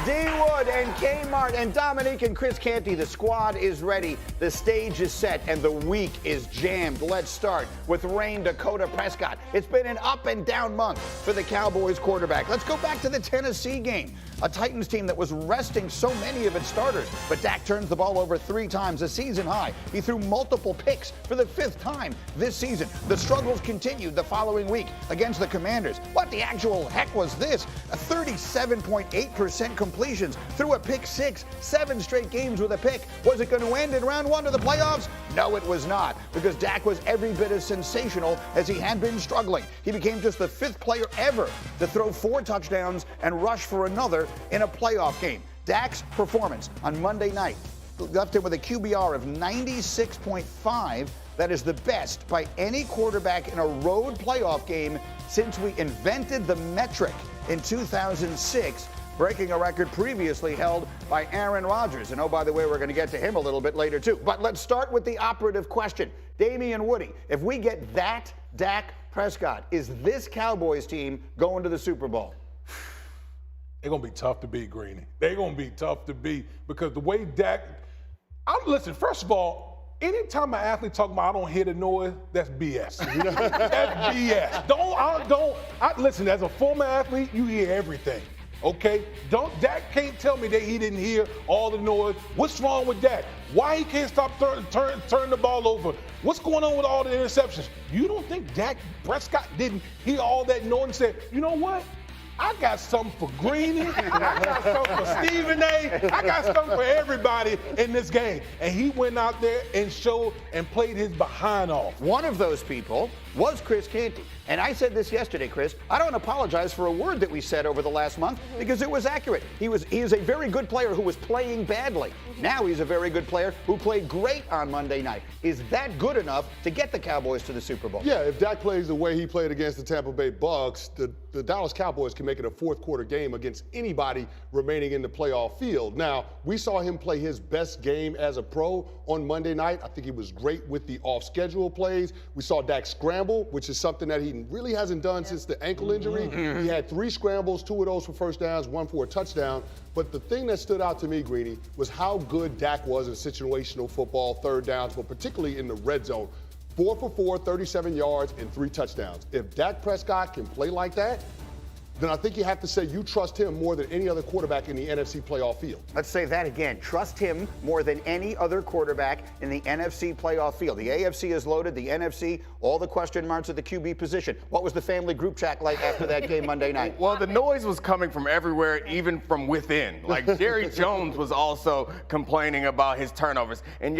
D. Wood and Kmart and Dominique and Chris Canty. The squad is ready. The stage is set and the week is jammed. Let's start with Rain Dakota Prescott. It's been an up and down month for the Cowboys quarterback. Let's go back to the Tennessee game. A Titans team that was resting so many of its starters. But Dak turns the ball over 3 times, a season high. He threw multiple picks for the 5th time this season. The struggles continued the following week against the Commanders. What the actual heck was this? A 37.8% completions, threw a pick 6, 7 straight games with a pick. Was it going to end in round 1 of the playoffs? No, it was not, because Dak was every bit as sensational as he had been struggling. He became just the 5th player ever to throw 4 touchdowns and rush for another in a playoff game. Dak's performance on Monday night left him with a QBR of 96.5. That is the best by any quarterback in a road playoff game since we invented the metric in 2006, breaking a record previously held by Aaron Rodgers. And oh, by the way, we're going to get to him a little bit later, too. But let's start with the operative question. Damien Woody, if we get that Dak Prescott, is this Cowboys team going to the Super Bowl? They're going to be tough to beat, Greeny. They're going to be tough to beat because the way Dak – listen, first of all, anytime an athlete talking about I don't hear the noise, that's BS. That's BS. Listen, as a former athlete, you hear everything, okay? Dak can't tell me that he didn't hear all the noise. What's wrong with Dak? Why he can't stop turn the ball over? What's going on with all the interceptions? You don't think Dak Prescott didn't hear all that noise and said, you know what? I got something for Greeny. I got something for Stephen A. I got something for everybody in this game. And he went out there and showed and played his behind off. One of those people was Chris Canty. And I said this yesterday, Chris. I don't apologize for a word that we said over the last month because it was accurate. He is a very good player who was playing badly. Now he's a very good player who played great on Monday night. Is that good enough to get the Cowboys to the Super Bowl? Yeah, if Dak plays the way he played against the Tampa Bay Bucks, the Dallas Cowboys can make it a 4th quarter game against anybody remaining in the playoff field. Now, we saw him play his best game as a pro on Monday night. I think he was great with the off-schedule plays. We saw Dak scramble, which is something that he really hasn't done since the ankle injury. He had 3 scrambles, 2 of those for first downs, 1 for a touchdown. But the thing that stood out to me, Greeny, was how good Dak was in situational football, 3rd downs, but particularly in the red zone. 4 for 4, 37 yards, and 3 touchdowns. If Dak Prescott can play like that, then I think you have to say you trust him more than any other quarterback in the NFC playoff field. Let's say that again. Trust him more than any other quarterback in the NFC playoff field. The AFC is loaded. The NFC, all the question marks at the QB position. What was the family group chat like after that game Monday night? Well, the noise was coming from everywhere, even from within. Like Jerry Jones was also complaining about his turnovers. And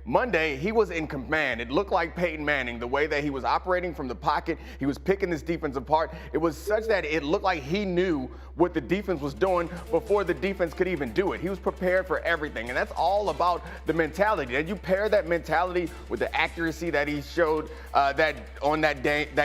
Monday, he was in command. It looked like Peyton Manning, the way that he was operating from the pocket. He was picking this defense apart. It was such that it looked like he knew what the defense was doing before the defense could even do it. He was prepared for everything, and that's all about the mentality. And you pair that mentality with the accuracy that he showed that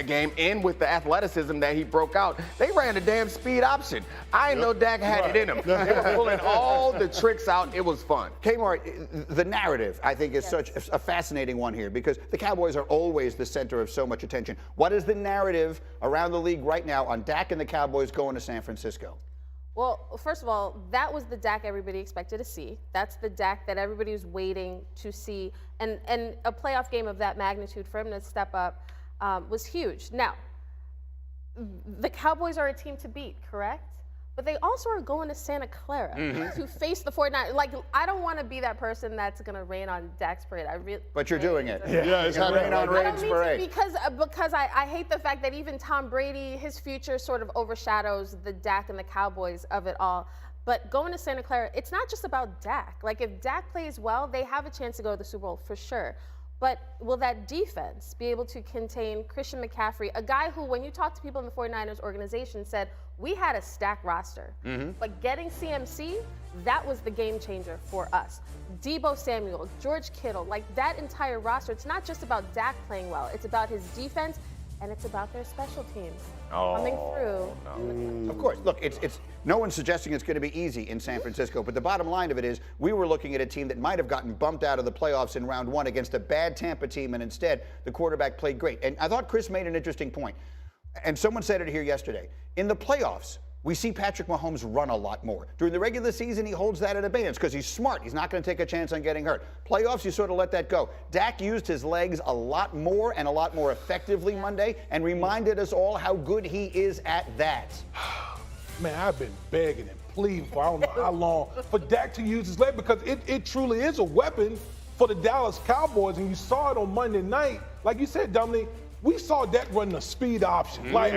game, and with the athleticism that he broke out. They ran a damn speed option. I didn't know Dak had it in him. They were pulling all the tricks out. It was fun. Kmart, the narrative, I think, is such a fascinating one here because the Cowboys are always the center of so much attention. What is the narrative around the league right now on Dak and the Cowboys going to San Francisco? Well, first of all, that was the Dak everybody expected to see. That's the Dak that everybody was waiting to see. And a playoff game of that magnitude for him to step up was huge. Now, the Cowboys are a team to beat, correct? But they also are going to Santa Clara to face the 49ers. Like, I don't want to be that person that's going to rain on Dak's parade. But you're doing it. Yeah, it's happening. Rain on Raid's parade. Because I hate the fact that even Tom Brady, his future sort of overshadows the Dak and the Cowboys of it all. But going to Santa Clara, it's not just about Dak. Like, if Dak plays well, they have a chance to go to the Super Bowl for sure. But will that defense be able to contain Christian McCaffrey, a guy who, when you talk to people in the 49ers organization, said, we had a stacked roster. But getting CMC, that was the game changer for us. Deebo Samuel, George Kittle, like that entire roster, it's not just about Dak playing well. It's about his defense, and it's about their special teams coming through. Of course, look, it's no one's suggesting it's going to be easy in San Francisco, but the bottom line of it is we were looking at a team that might have gotten bumped out of the playoffs in round 1 against a bad Tampa team, and instead the quarterback played great. And I thought Chris made an interesting point, and someone said it here yesterday. In the playoffs, we see Patrick Mahomes run a lot more. During the regular season, he holds that at abeyance because he's smart. He's not going to take a chance on getting hurt. Playoffs, you sort of let that go. Dak used his legs a lot more and a lot more effectively Monday and reminded us all how good he is at that. Man, I've been begging and pleading for I don't know how long for Dak to use his leg because it truly is a weapon for the Dallas Cowboys, and you saw it on Monday night. Like you said, Dominic, we saw Dak run the speed option. Like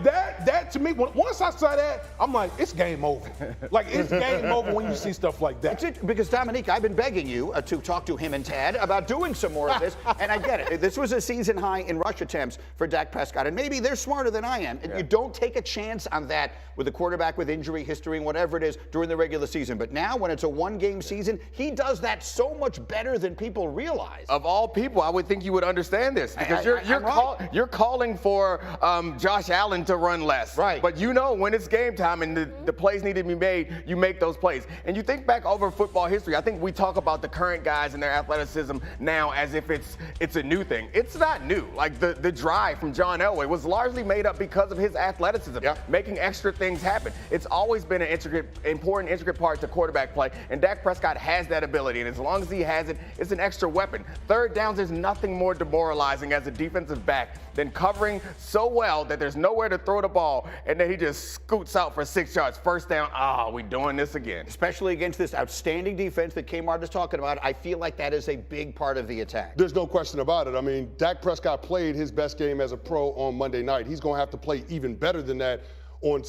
that to me, once I saw that, I'm like, it's game over. Like, it's game over when you see stuff like that. Because, Dominique, I've been begging you to talk to him and Tad about doing some more of this, and I get it. This was a season high in rush attempts for Dak Prescott, and maybe they're smarter than I am. You don't take a chance on that with a quarterback with injury history and whatever it is during the regular season. But now, when it's a one-game season, he does that so much better than people realize. Of all people, I would think you would understand this because you're calling for Josh Allen to run less. Right. But you know when it's game time and the plays need to be made, you make those plays. And you think back over football history, I think we talk about the current guys and their athleticism now as if it's a new thing. It's not new. Like the drive from John Elway was largely made up because of his athleticism, making extra things happen. It's always been an important intricate part to quarterback play, and Dak Prescott has that ability. And as long as he has it, it's an extra weapon. Third downs, there's nothing more demoralizing as a defensive back than covering so well that there's nowhere to throw the ball, and then he just scoots out for 6 yards. First down, we doing this again. Especially against this outstanding defense that Kmart is talking about, I feel like that is a big part of the attack. There's no question about it. I mean, Dak Prescott played his best game as a pro on Monday night. He's going to have to play even better than that on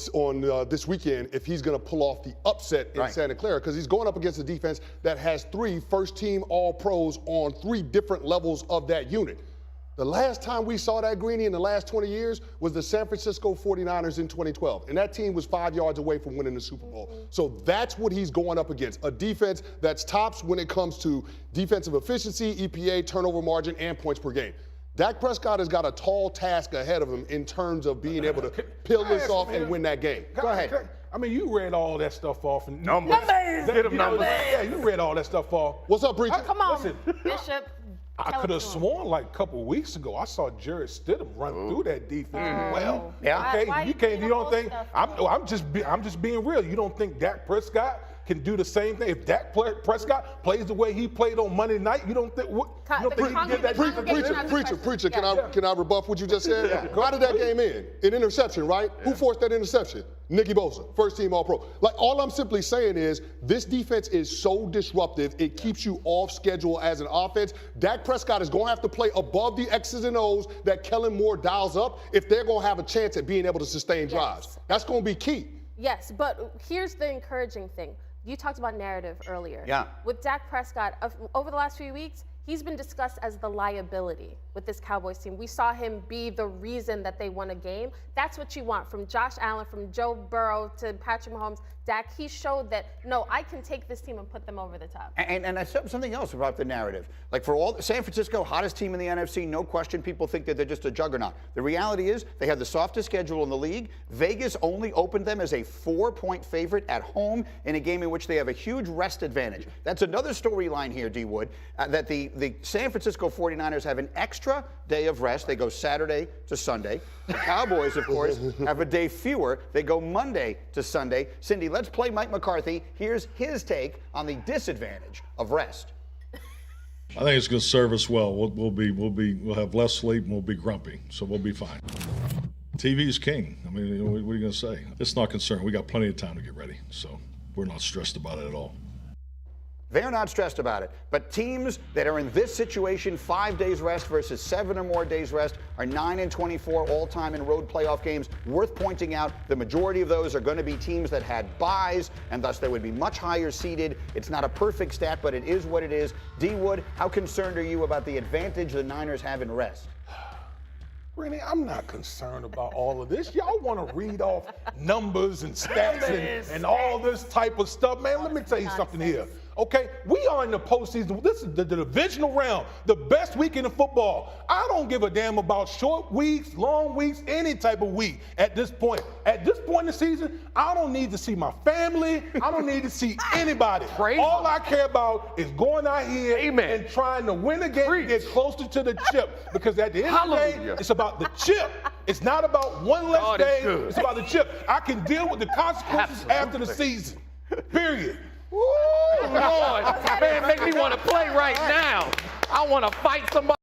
this weekend if he's going to pull off the upset in Santa Clara, because he's going up against a defense that has 3 first-team All-Pros on 3 different levels of that unit. The last time we saw that, Greeny, in the last 20 years was the San Francisco 49ers in 2012. And that team was 5 yards away from winning the Super Bowl. So that's what he's going up against, a defense that's tops when it comes to defensive efficiency, EPA, turnover margin, and points per game. Dak Prescott has got a tall task ahead of him in terms of being able to peel this off and win that game. Go ahead. I mean, you read all that stuff off. And Numbers. Get them numbers. Yeah, you read all that stuff off. What's up, Preacher? Come on, Listen, Bishop. I could have sworn like a couple of weeks ago I saw Jarrett Stidham run through that defense well. Yeah. Okay, Why you don't think I'm just being real. You don't think Dak Prescott can do the same thing? If Dak Prescott plays the way he played on Monday night, you don't think he can get that Preacher, can I rebuff what you just said? How did that game end? An interception, right? Who forced that interception? Nicky Bosa, first team All-Pro. Like, all I'm simply saying is this defense is so disruptive, it keeps you off schedule as an offense. Dak Prescott is going to have to play above the X's and O's that Kellen Moore dials up if they're going to have a chance at being able to sustain drives. That's going to be key. Yes, but here's the encouraging thing. You talked about narrative earlier. Yeah. With Dak Prescott, over the last few weeks, he's been discussed as the liability with this Cowboys team. We saw him be the reason that they won a game. That's what you want from Josh Allen, from Joe Burrow to Patrick Mahomes. Dak, he showed that, no, I can take this team and put them over the top. And I said something else about the narrative. Like, for all San Francisco, hottest team in the NFC, no question, people think that they're just a juggernaut. The reality is they have the softest schedule in the league. Vegas only opened them as a 4-point favorite at home in a game in which they have a huge rest advantage. That's another storyline here, D. Wood, that the San Francisco 49ers have an extra day of rest. They go Saturday to Sunday. The Cowboys, of course, have a day fewer. They go Monday to Sunday. Cindy, let's play Mike McCarthy. Here's his take on the disadvantage of rest. I think it's going to serve us well. We'll have less sleep and we'll be grumpy, so we'll be fine. TV is king. I mean, what are you going to say? It's not concerned. We got plenty of time to get ready, so we're not stressed about it at all. They're not stressed about it. But teams that are in this situation, 5 days rest versus 7 or more days rest, are 9-24 all-time in road playoff games. Worth pointing out, the majority of those are going to be teams that had byes, and thus they would be much higher seeded. It's not a perfect stat, but it is what it is. D. Wood, how concerned are you about the advantage the Niners have in rest? Really, I'm not concerned about all of this. Y'all want to read off numbers and stats and all this type of stuff. Man, let me tell you something here. Okay, we are in the postseason. This is the divisional round, the best weekend of football. I don't give a damn about short weeks, long weeks, any type of week at this point. At this point in the season, I don't need to see my family. I don't need to see anybody. All I care about is going out here and trying to win a game and get closer to the chip. Because at the end of the day, it's about the chip. It's not about one less God is day. good. It's about the chip. I can deal with the consequences after the season. Period. Woo, Lord. Man, make me want to play right now. I want to fight somebody.